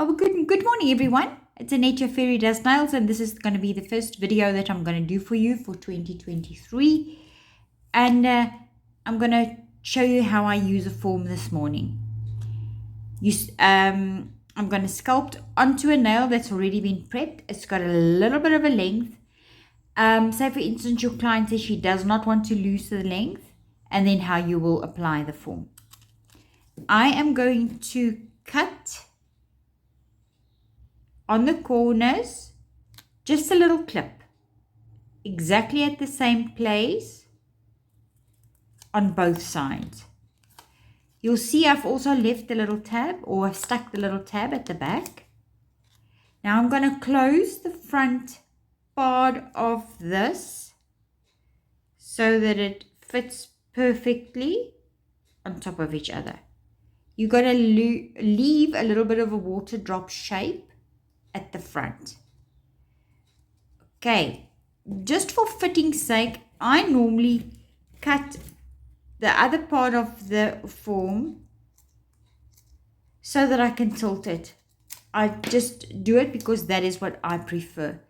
Oh, good morning, everyone. It's Annette, your Fairy Does Nails, and this is going to be the first video that I'm going to do for you for 2023. And I'm going to show you how I use a form this morning. I'm going to sculpt onto a nail that's already been prepped. It's got a little bit of a length. Say, for instance, your client says she does not want to lose the length, and then how you will apply the form. I am going to cut on the corners, just a little clip, exactly at the same place on both sides. You'll see I've also left the little tab, or I've stuck the little tab at the back. Now I'm going to close the front part of this so that it fits perfectly on top of each other. You've got to leave a little bit of a water drop shape at the front. Okay, just for fitting's sake, I normally cut the other part of the form so that I can tilt it. I just do it because that is what I prefer.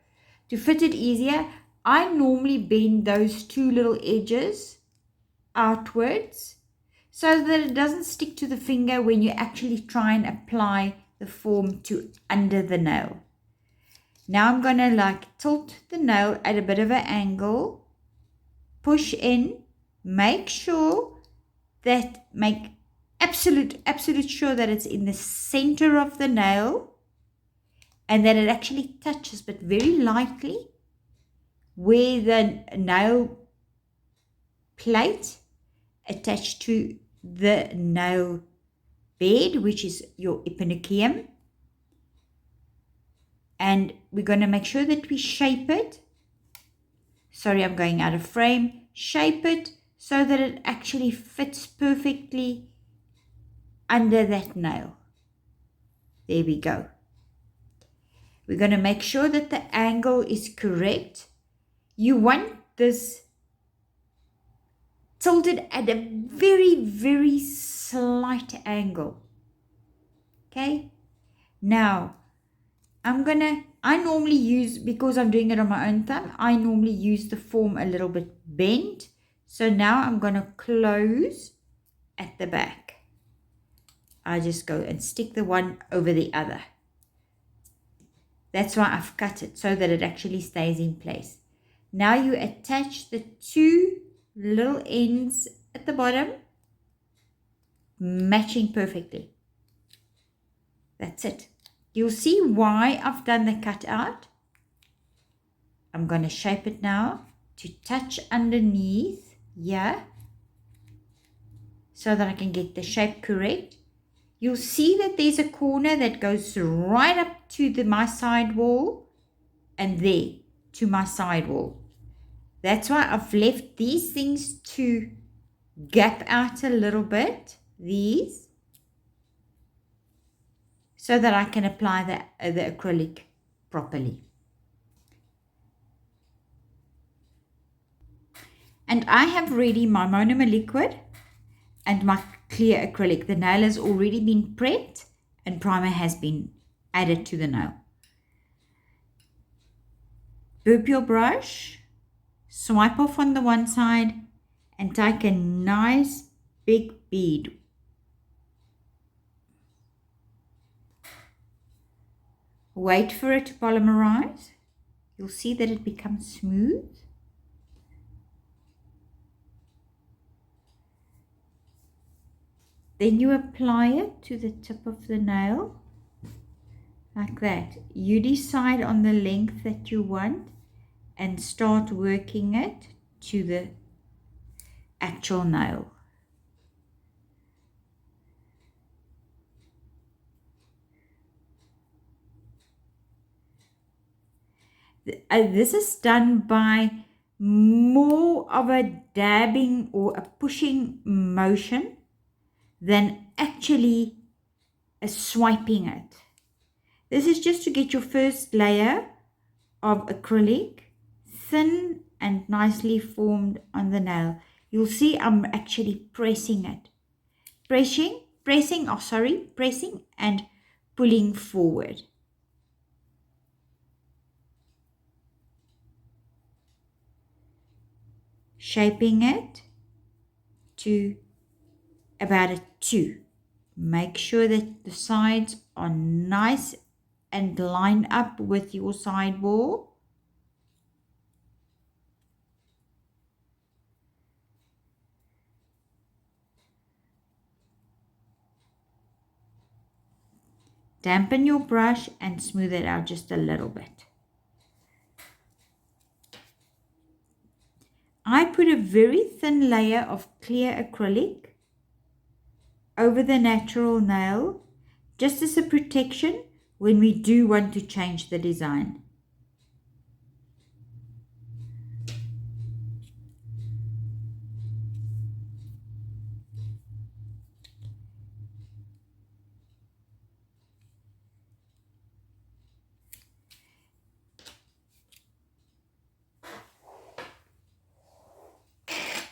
To fit it easier, I normally bend those two little edges outwards so that it doesn't stick to the finger when you actually try and apply the form to under the nail. Now I'm going to tilt the nail at a bit of an angle, push in, make absolute sure that it's in the center of the nail and that it actually touches, but very lightly, where the nail plate attached to the nail bed, which is your epineuchium. And we're going to make sure that we shape it. Sorry, I'm going out of frame. Shape it so that it actually fits perfectly under that nail. There we go. We're going to make sure that the angle is correct. You want this tilted at a very, very slight angle. Okay? Now, I normally use, because I'm doing it on my own thumb, I normally use the form a little bit bent. So now I'm going to close at the back. I just go and stick the one over the other. That's why I've cut it, so that it actually stays in place. Now you attach the two little ends at the bottom, matching perfectly. That's it. You'll see why I've done the cut out. I'm going to shape it now to touch underneath here so that I can get the shape correct. You'll see that there's a corner that goes right up to my side wall and there to my side wall. That's why I've left these things to gap out a little bit, these, so that I can apply the acrylic properly. And I have ready my monomer liquid and my clear acrylic. The nail has already been prepped and primer has been added to the nail. Burp your brush, swipe off on the one side and take a nice big bead. Wait for it to polymerize. You'll see that it becomes smooth. Then you apply it to the tip of the nail, like that. You decide on the length that you want and start working it to the actual nail. This is done by more of a dabbing or a pushing motion than actually swiping it. This is just to get your first layer of acrylic thin and nicely formed on the nail. You'll see I'm actually pressing it. Pressing and pulling forward. Shaping it to about a 2. Make sure that the sides are nice and line up with your side wall. Dampen your brush and smooth it out just a little bit. I put a very thin layer of clear acrylic over the natural nail, just as a protection when we do want to change the design.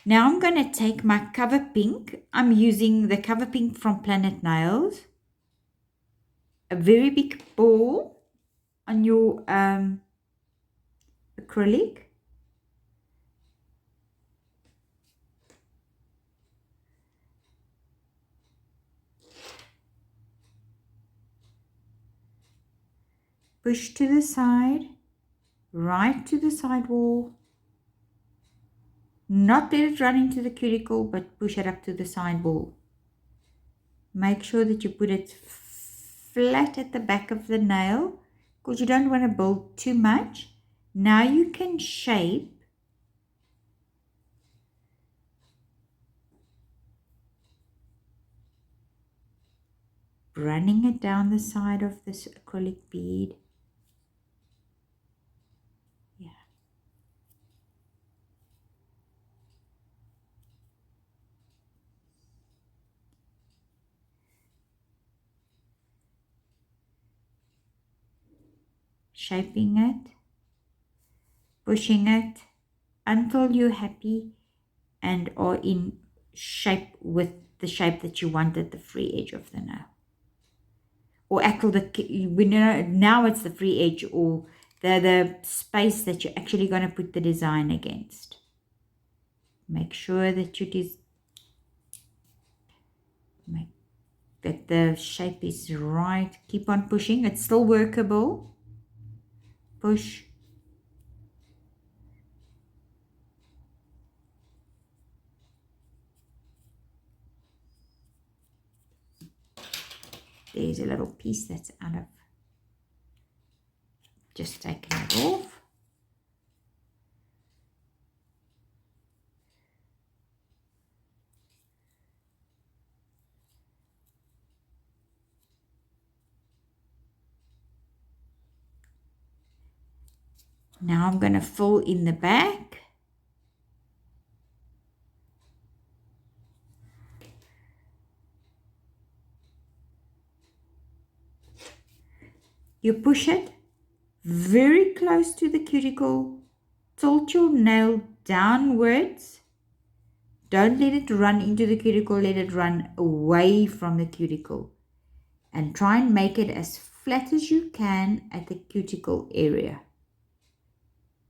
Now I'm going to take my cover pink. I'm using the cover pink from Planet Nails. A very big ball on your acrylic. Push to the side, right to the side wall. Not let it run into the cuticle, but push it up to the side wall. Make sure that you put it flat at the back of the nail because you don't want to build too much. Now you can shape running it down the side of this acrylic bead. Yeah. Shaping it, pushing it until you're happy and are in shape with the shape that you want at the free edge of the nail. Or actually, now it's the free edge or the space that you're actually going to put the design against. Make sure that that the shape is right. Keep on pushing. It's still workable. Push. There's a little piece that's out of. Just taking it off. Now I'm going to fill in the back. You push it very close to the cuticle. Tilt your nail downwards. Don't let it run into the cuticle. Let it run away from the cuticle. And try and make it as flat as you can at the cuticle area.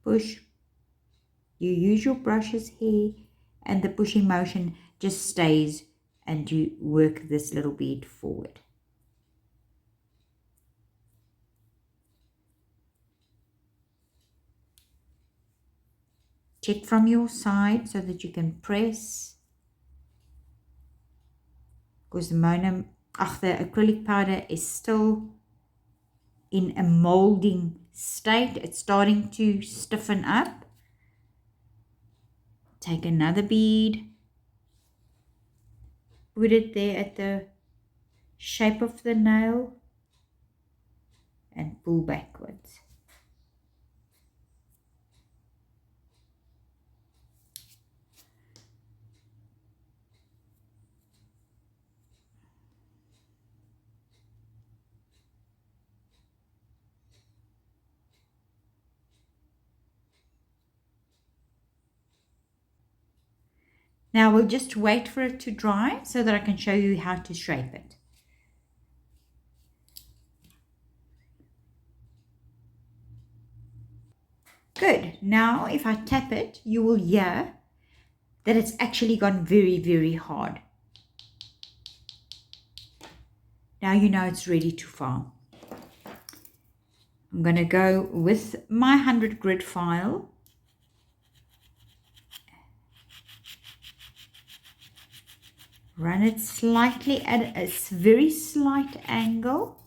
Push. You use your brush's hair and the pushing motion just stays and you work this little bead forward. Check from your side so that you can press, because the acrylic powder is still in a molding state. It's starting to stiffen up. Take another bead, put it there at the shape of the nail and pull backwards. Now we'll just wait for it to dry so that I can show you how to shape it. Good. Now if I tap it, you will hear that it's actually gone very, very hard. Now you know it's ready to file. I'm going to go with my 100 grit file. Run it slightly at a very slight angle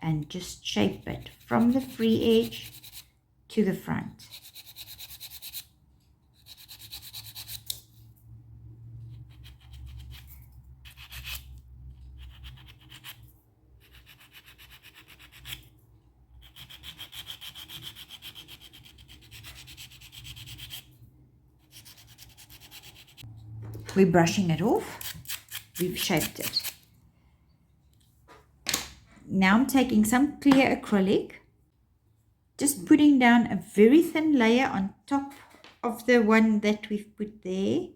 and just shape it from the free edge to the front. We're brushing it off. We've shaped it. Now I'm taking some clear acrylic, just putting down a very thin layer on top of the one that we've put there.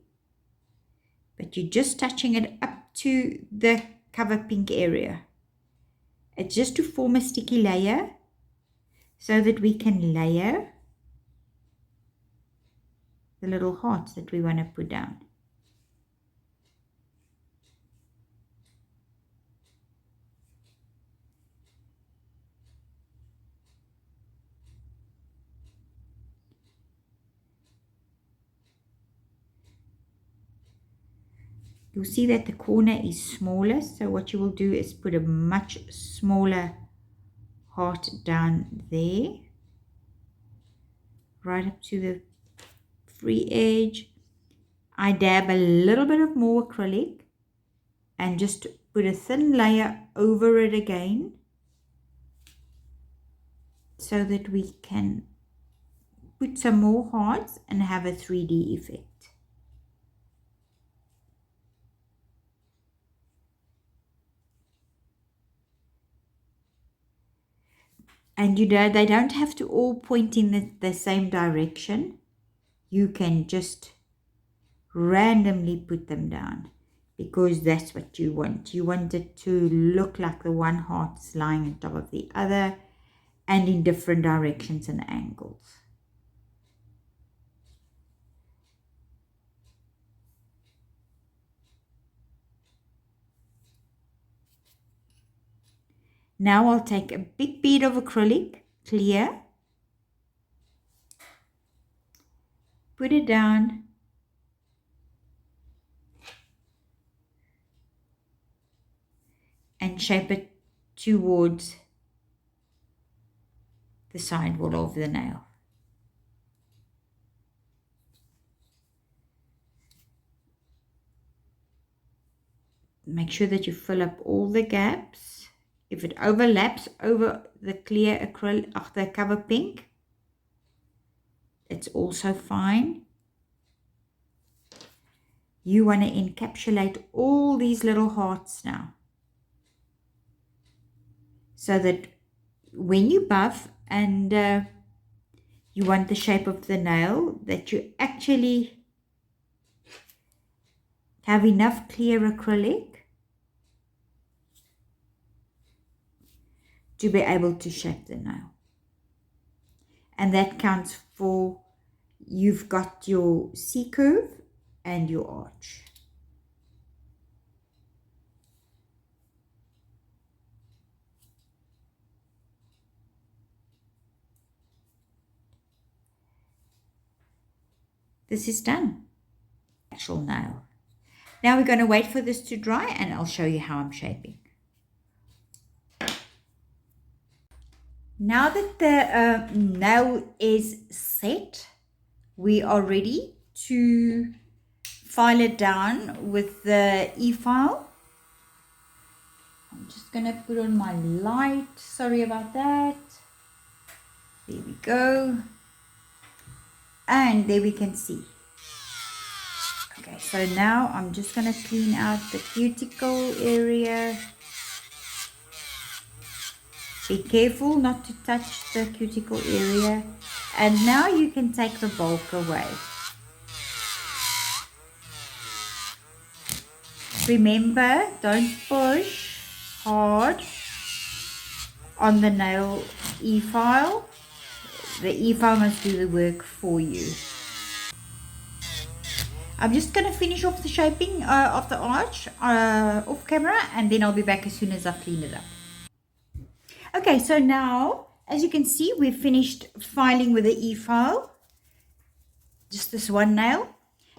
But you're just touching it up to the cover pink area. It's just to form a sticky layer so that we can layer the little hearts that we want to put down. You'll see that the corner is smaller, so what you will do is put a much smaller heart down there, right up to the free edge. I dab a little bit of more acrylic and just put a thin layer over it again so that we can put some more hearts and have a 3D effect. And you know, they don't have to all point in the same direction. You can just randomly put them down because that's what you want. You want it to look like the one heart is lying on top of the other and in different directions and angles. Now I'll take a big bead of acrylic, clear, put it down, and shape it towards the side wall of the nail. Make sure that you fill up all the gaps. If it overlaps over the clear acrylic of the cover pink, it's also fine. You want to encapsulate all these little hearts now, so that when you buff and you want the shape of the nail, that you actually have enough clear acrylic to be able to shape the nail. And that counts for, you've got your C-curve and your arch. This is done. Actual nail. Now we're going to wait for this to dry and I'll show you how I'm shaping. Now that the nail is set, we are ready to file it down with the e-file. I'm just going to put on my light. Sorry about that. There we go. And there we can see. Okay, so now I'm just going to clean out the cuticle area. Be careful not to touch the cuticle area. And now you can take the bulk away. Remember, don't push hard on the nail e-file. the e-file must do the work for you. I'm just going to finish off the shaping of the arch off camera, and then I'll be back as soon as I've cleaned it up. Okay, so now, as you can see, we've finished filing with the e-file. Just this one nail.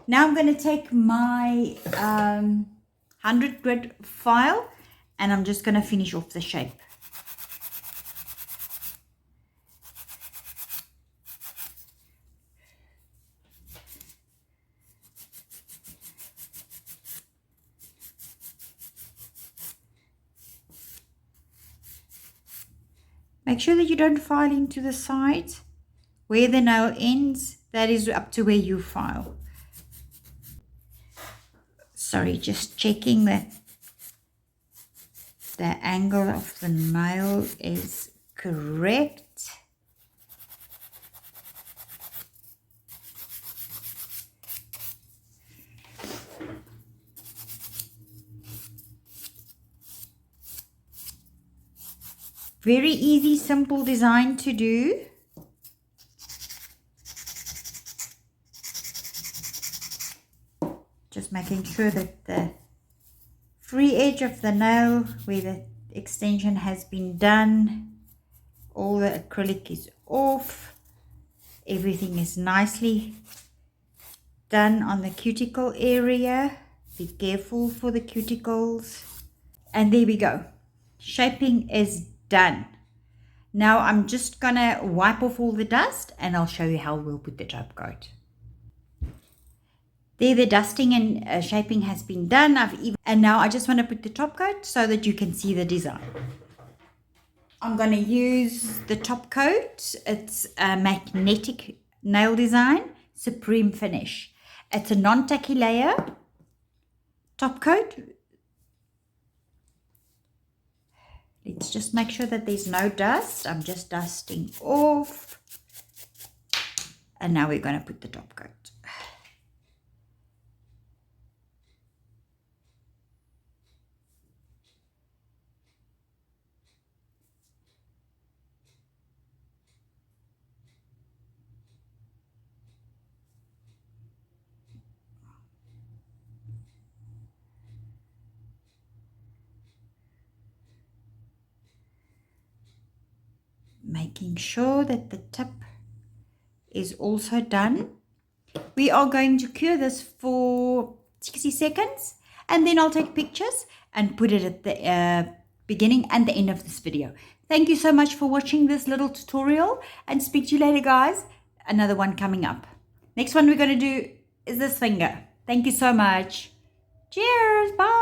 Now I'm going to take my 100 grit file, and I'm just going to finish off the shape. Make sure that you don't file into the sides. Where the nail ends, that is up to where you file. Sorry, just checking that the angle of the nail is correct. Very easy, simple design to do. Just making sure that the free edge of the nail where the extension has been done, all the acrylic is off, everything is nicely done on the cuticle area. Be careful for the cuticles. And there we go. Shaping is done. Now I'm just gonna wipe off all the dust, and I'll show you how we'll put the top coat. There, the dusting and shaping has been done. And now I just want to put the top coat so that you can see the design. I'm going to use the top coat. It's a magnetic nail design, Supreme Finish. It's a non-tacky layer top coat. Let's just make sure that there's no dust. I'm just dusting off. And now we're going to put the top coat. Making sure that the tip is also done. We are going to cure this for 60 seconds, and then I'll take pictures and put it at the beginning and the end of this video. Thank you so much for watching this little tutorial, and speak to you later, guys. Another one coming up. Next one we're going to do is this finger. Thank you so much. Cheers. Bye.